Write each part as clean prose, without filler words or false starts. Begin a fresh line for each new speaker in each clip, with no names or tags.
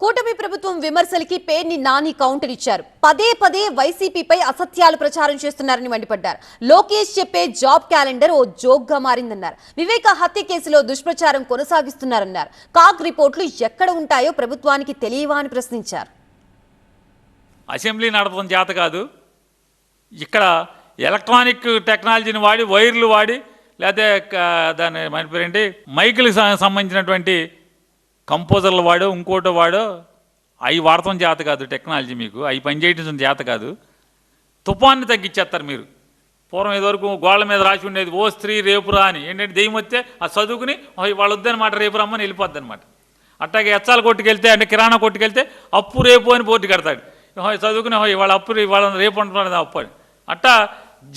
కూటమి ప్రభుత్వం విమర్శలకి పేర్ని నాని కౌంటర్ ఇచ్చారు. పదే పదే వైసీపీపై అసత్యాలు ప్రచారం చేస్తున్నారని మండిపడ్డారు. లోకేష్ చెప్పే జాబ్ క్యాలెండర్ ఓ జోక్గా మారిందన్నారు. వివేక హత్య కేసులో దుష్ప్రచారం కొనసాగిస్తున్నారన్నారు. కాగ్ రిపోర్టులు ఎక్కడ ఉంటాయో ప్రభుత్వానికి తెలియవా అని ప్రశ్నించారు.
అసెంబ్లీ నడపడం చేత కాదు, ఇక్కడ ఎలక్ట్రానిక్ టెక్నాలజీని వాడి వైర్లు వాడి లేకపోతే దాని ఏంటి మైకులకు సంబంధించినటువంటి కంపోజర్లు వాడో ఇంకోటో వాడో అవి వాడటం చేత కాదు. టెక్నాలజీ మీకు అవి పనిచేయడం చేత కాదు. తుఫాన్ని తగ్గించేస్తారు మీరు. పూర్వం ఇదివరకు గోళ్ళ మీద రాసి ఉండేది ఓ స్త్రీ రేపురా అని. ఏంటంటే దెయ్యం వస్తే ఆ చదువుకుని వాళ్ళు వద్దనమాట రేపు రమ్మని వెళ్ళిపోద్ది అనమాట. అట్లాగే ఎచ్చాల కొట్టుకెళ్తే అంటే కిరాణా కొట్టుకెళ్తే అప్పు రేపు అని బోర్డు కడతాడు. చదువుకుని వాళ్ళ అప్పు వాళ్ళ రేపు అంటున్నాడు అప్పు అని. అట్టా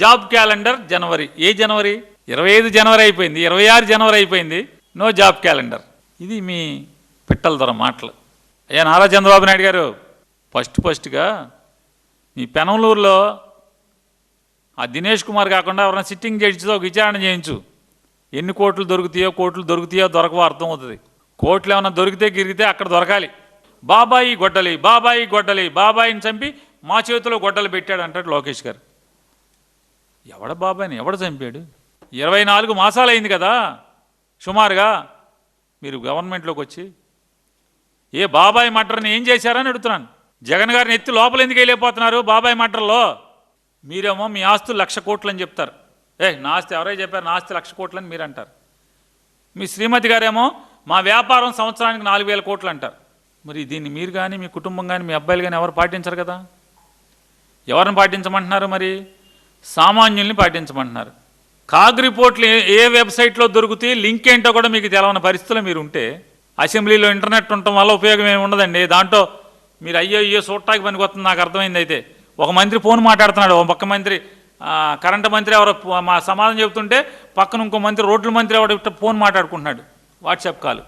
జాబ్ క్యాలెండర్ జనవరి. ఏ జనవరి? 25 జనవరి అయిపోయింది, 26 జనవరి అయిపోయింది, నో జాబ్ క్యాలెండర్. ఇది మీ పిట్టల ధర మాటలు. అయ్యా నారా చంద్రబాబు నాయుడు గారు, ఫస్ట్గా మీ పెనంలూరులో ఆ దినేష్ కుమార్ కాకుండా ఎవరైనా సిట్టింగ్ జడ్జితో విచారణ చేయించు. ఎన్ని కోట్లు దొరుకుతాయో దొరకవో అర్థమవుతుంది. కోట్లు ఏమైనా దొరికితే గిరిగితే అక్కడ దొరకాలి. బాబాయి గొడ్డలి బాబాయిని చంపి మా చేతిలో గొడ్డలు పెట్టాడు అంటాడు లోకేష్ గారు. ఎవడ బాబాయిని ఎవడ చంపాడు? 24 మాసాలు అయింది కదా సుమారుగా మీరు గవర్నమెంట్లోకి వచ్చి. ఏ బాబాయ్ మటర్ని ఏం చేశారని అడుగుతున్నాను. జగన్ గారిని ఎత్తి లోపల ఎందుకు వెళ్ళిపోతున్నారు బాబాయ్ మటర్లో? మీరేమో మీ ఆస్తులు 1,00,000 కోట్లు అని చెప్తారు. నా ఆస్తి ఎవరై చెప్పారు? నా ఆస్తి 1,00,000 కోట్లు అని మీరు అంటారు. మీ శ్రీమతి గారేమో మా వ్యాపారం సంవత్సరానికి 4,000 కోట్లు అంటారు. మరి దీన్ని మీరు కానీ మీ కుటుంబం కానీ మీ అబ్బాయిలు కానీ ఎవరు పాటించరు కదా. ఎవరిని పాటించమంటున్నారు? మరి సామాన్యుల్ని పాటించమంటున్నారు. కాగ్ రిపోర్ట్లు ఏ వెబ్సైట్లో దొరుకుతాయి, లింక్ ఏంటో కూడా మీకు తెలవని పరిస్థితుల్లో మీరు ఉంటే, అసెంబ్లీలో ఇంటర్నెట్ ఉండటం వల్ల ఉపయోగం ఏమి ఉండదండి. దాంట్లో మీరు అయ్యో చూడటానికి పనికి వస్తుంది. నాకు అర్థమైంది. అయితే ఒక మంత్రి ఫోన్ మాట్లాడుతున్నాడు, ఒక పక్క మంత్రి కరెంటు మంత్రి ఎవరో మా సమాధానం చెబుతుంటే పక్కన ఇంకో మంత్రి రోడ్ల మంత్రి ఎవడో ఫోన్ మాట్లాడుకుంటున్నాడు, వాట్సాప్ కాల్.